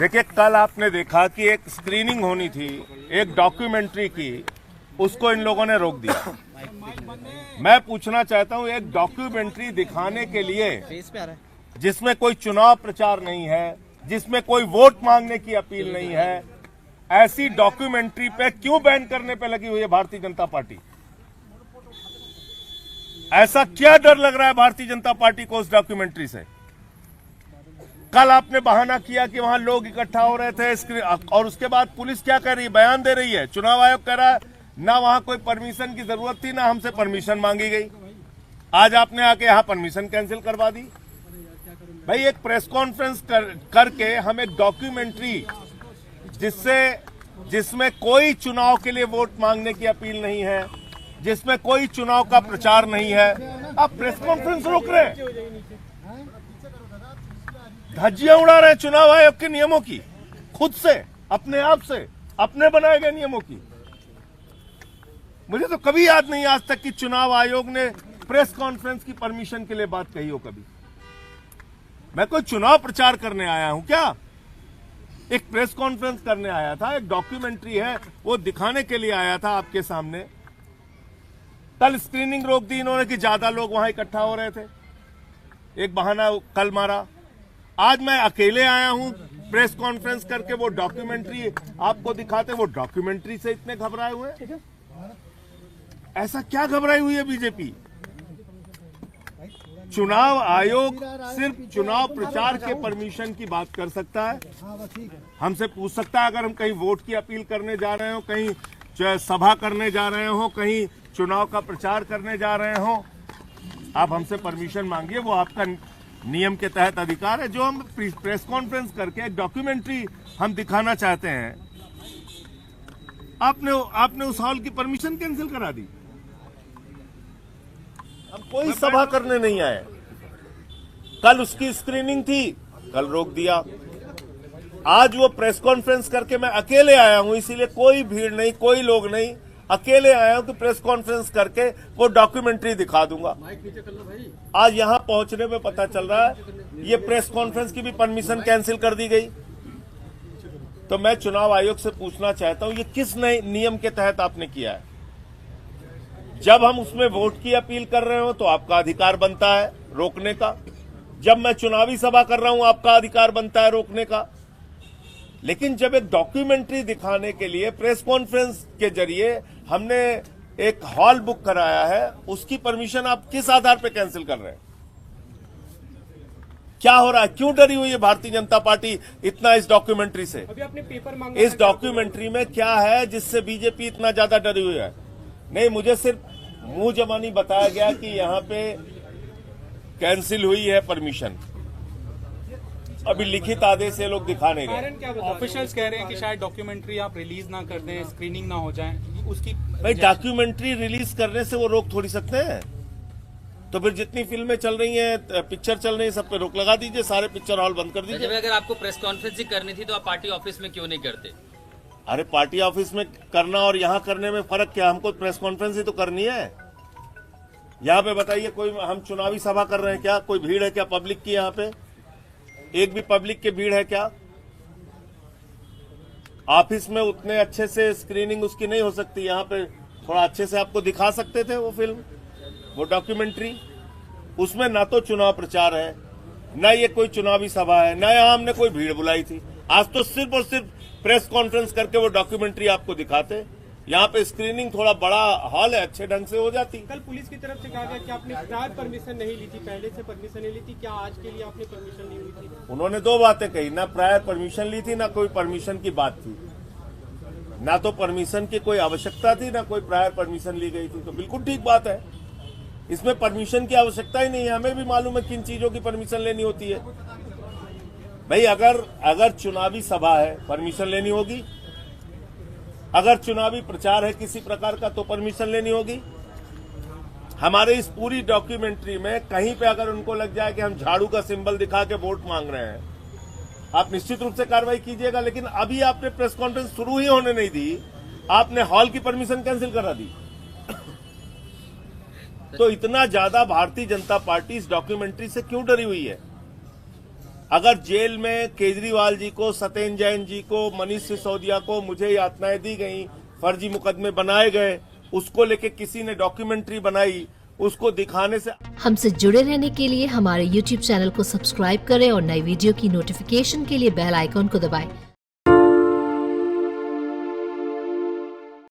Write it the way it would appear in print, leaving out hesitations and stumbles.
देखिए, कल आपने देखा कि एक स्क्रीनिंग होनी थी एक डॉक्यूमेंट्री की, उसको इन लोगों ने रोक दिया। मैं पूछना चाहता हूं, एक डॉक्यूमेंट्री दिखाने के लिए जिसमें कोई चुनाव प्रचार नहीं है, जिसमें कोई वोट मांगने की अपील नहीं है, ऐसी डॉक्यूमेंट्री पे क्यों बैन करने पे लगी हुई है भारतीय जनता पार्टी? ऐसा क्या डर लग रहा है भारतीय जनता पार्टी को उस डॉक्यूमेंट्री से? कल आपने बहाना किया कि वहां लोग इकट्ठा हो रहे थे, और उसके बाद पुलिस क्या कह रही है, बयान दे रही है, चुनाव आयोग कह रहा है ना वहां कोई परमिशन की जरूरत थी, ना हमसे परमिशन मांगी गई। आज आपने आके यहां परमिशन कैंसिल करवा दी। भाई, एक प्रेस कॉन्फ्रेंस करके हम एक डॉक्यूमेंट्री जिसमें कोई चुनाव के लिए वोट मांगने की अपील नहीं है, जिसमें कोई चुनाव का प्रचार नहीं है, आप प्रेस कॉन्फ्रेंस रोक रहे हैं, धज्जियां उड़ा रहे हैं चुनाव आयोग के नियमों की, खुद से, अपने आप से, अपने बनाए गए नियमों की। मुझे तो कभी याद नहीं आज तक कि चुनाव आयोग ने प्रेस कॉन्फ्रेंस की परमिशन के लिए बात कही हो कभी। मैं कोई चुनाव प्रचार करने आया हूं क्या? एक प्रेस कॉन्फ्रेंस करने आया था, एक डॉक्यूमेंट्री है वो दिखाने के लिए आया था आपके सामने। कल स्क्रीनिंग रोक दी इन्होंने कि ज्यादा लोग वहां इकट्ठा हो रहे थे, एक बहाना कल मारा। आज मैं अकेले आया हूं प्रेस कॉन्फ्रेंस करके, वो डॉक्यूमेंट्री आपको दिखाते, वो डॉक्यूमेंट्री से इतने घबराए हुए हैं। ऐसा क्या घबराई हुई है बीजेपी? चुनाव आयोग सिर्फ चुनाव प्रचार के परमिशन की बात कर सकता है, हमसे पूछ सकता है अगर हम कहीं वोट की अपील करने जा रहे हो, कहीं सभा करने जा रहे हो, कहीं चुनाव का प्रचार करने जा रहे हो, आप हमसे परमिशन मांगिए, वो आपका नियम के तहत अधिकार है। जो हम प्रेस कॉन्फ्रेंस करके एक डॉक्यूमेंट्री हम दिखाना चाहते हैं, आपने उस हॉल की परमिशन कैंसिल करा दी। हम कोई सभा करने नहीं आए, कल उसकी स्क्रीनिंग थी, कल रोक दिया। आज वो प्रेस कॉन्फ्रेंस करके मैं अकेले आया हूं, इसीलिए कोई भीड़ नहीं, कोई लोग नहीं, अकेले आया हूं कि प्रेस कॉन्फ्रेंस करके वो डॉक्यूमेंट्री दिखा दूंगा। आज यहां पहुंचने में पता चल रहा है ये प्रेस कॉन्फ्रेंस की भी परमिशन कैंसिल कर दी गई। तो मैं चुनाव आयोग से पूछना चाहता हूं, ये किस नए नियम के तहत आपने किया है? जब हम उसमें वोट की अपील कर रहे हो तो आपका अधिकार बनता है रोकने का, जब मैं चुनावी सभा कर रहा हूं आपका अधिकार बनता है रोकने का। लेकिन जब एक डॉक्यूमेंट्री दिखाने के लिए प्रेस कॉन्फ्रेंस के जरिए हमने एक हॉल बुक कराया है, उसकी परमिशन आप किस आधार पर कैंसिल कर रहे हैं? क्या हो रहा है? क्यों डरी हुई है भारतीय जनता पार्टी इतना इस डॉक्यूमेंट्री से? अभी आपने पेपर मांगा, इस डॉक्यूमेंट्री में क्या है जिससे बीजेपी इतना ज्यादा डरी हुई है? नहीं, मुझे सिर्फ मुंह जबानी बताया गया कि यहां पे कैंसिल हुई है परमिशन, अभी लिखित आदेश से लोग दिखा नहीं रहे। ऑफिशियल्स कह रहे हैं कि शायद डॉक्यूमेंट्री आप रिलीज ना कर दें, स्क्रीनिंग ना हो जाए उसकी। भाई, डॉक्यूमेंट्री रिलीज करने से वो रोक थोड़ी सकते हैं। तो फिर जितनी फिल्में चल रही हैं, पिक्चर चल रही है, सब पे रोक लगा दीजिए, सारे पिक्चर हॉल बंद कर दीजिए। अगर आपको प्रेस कॉन्फ्रेंस ही करनी थी तो आप पार्टी ऑफिस में क्यों नहीं करते? अरे, पार्टी ऑफिस में करना और यहां करने में फर्क क्या? हमको प्रेस कॉन्फ्रेंस ही तो करनी है। यहां पे बताइए, कोई हम चुनावी सभा कर रहे हैं क्या? कोई भीड़ है क्या पब्लिक की? यहां पे एक भी पब्लिक की भीड़ है क्या? ऑफिस में उतने अच्छे से स्क्रीनिंग उसकी नहीं हो सकती, यहां पे थोड़ा अच्छे से आपको दिखा सकते थे वो फिल्म, वो डॉक्यूमेंट्री। उसमें ना तो चुनाव प्रचार है, ना ये कोई चुनावी सभा है, ना यहां हमने कोई भीड़ बुलाई थी। आज तो सिर्फ और सिर्फ प्रेस कॉन्फ्रेंस करके वो डॉक्यूमेंट्री आपको दिखाते। यहाँ पे स्क्रीनिंग थोड़ा बड़ा हॉल है, अच्छे ढंग से हो जाती। कल पुलिस की तरफ से कहा गया कि आपने प्रायर परमिशन नहीं ली थी, पहले से परमिशन नहीं ली थी, क्या आज के लिए आपने परमिशन नहीं ली थी? उन्होंने दो बातें कही, ना प्रायर परमिशन ली थी, ना कोई परमिशन की बात थी, ना तो परमिशन की कोई आवश्यकता थी, ना कोई प्रायर परमिशन ली गई थी। तो बिल्कुल ठीक बात है, इसमें परमिशन की आवश्यकता ही नहीं है। हमें भी मालूम है किन चीजों की परमिशन लेनी होती है। भाई, अगर चुनावी सभा है परमिशन लेनी होगी, अगर चुनावी प्रचार है किसी प्रकार का तो परमिशन लेनी होगी। हमारे इस पूरी डॉक्यूमेंट्री में कहीं पे अगर उनको लग जाए कि हम झाड़ू का सिंबल दिखा के वोट मांग रहे हैं, आप निश्चित रूप से कार्रवाई कीजिएगा। लेकिन अभी आपने प्रेस कॉन्फ्रेंस शुरू ही होने नहीं दी, आपने हॉल की परमिशन कैंसिल करा दी। तो इतना ज्यादा भारतीय जनता पार्टी इस डॉक्यूमेंट्री से क्यों डरी हुई है? अगर जेल में केजरीवाल जी को, सत्येंद्र जैन जी को, मनीष सिसोदिया को मुझे यातनाएं दी गई, फर्जी मुकदमे बनाए गए, उसको लेके किसी ने डॉक्यूमेंट्री बनाई, उसको दिखाने से। हमसे जुड़े रहने के लिए हमारे YouTube चैनल को सब्सक्राइब करें और नई वीडियो की नोटिफिकेशन के लिए बेल आइकॉन को दबाएं।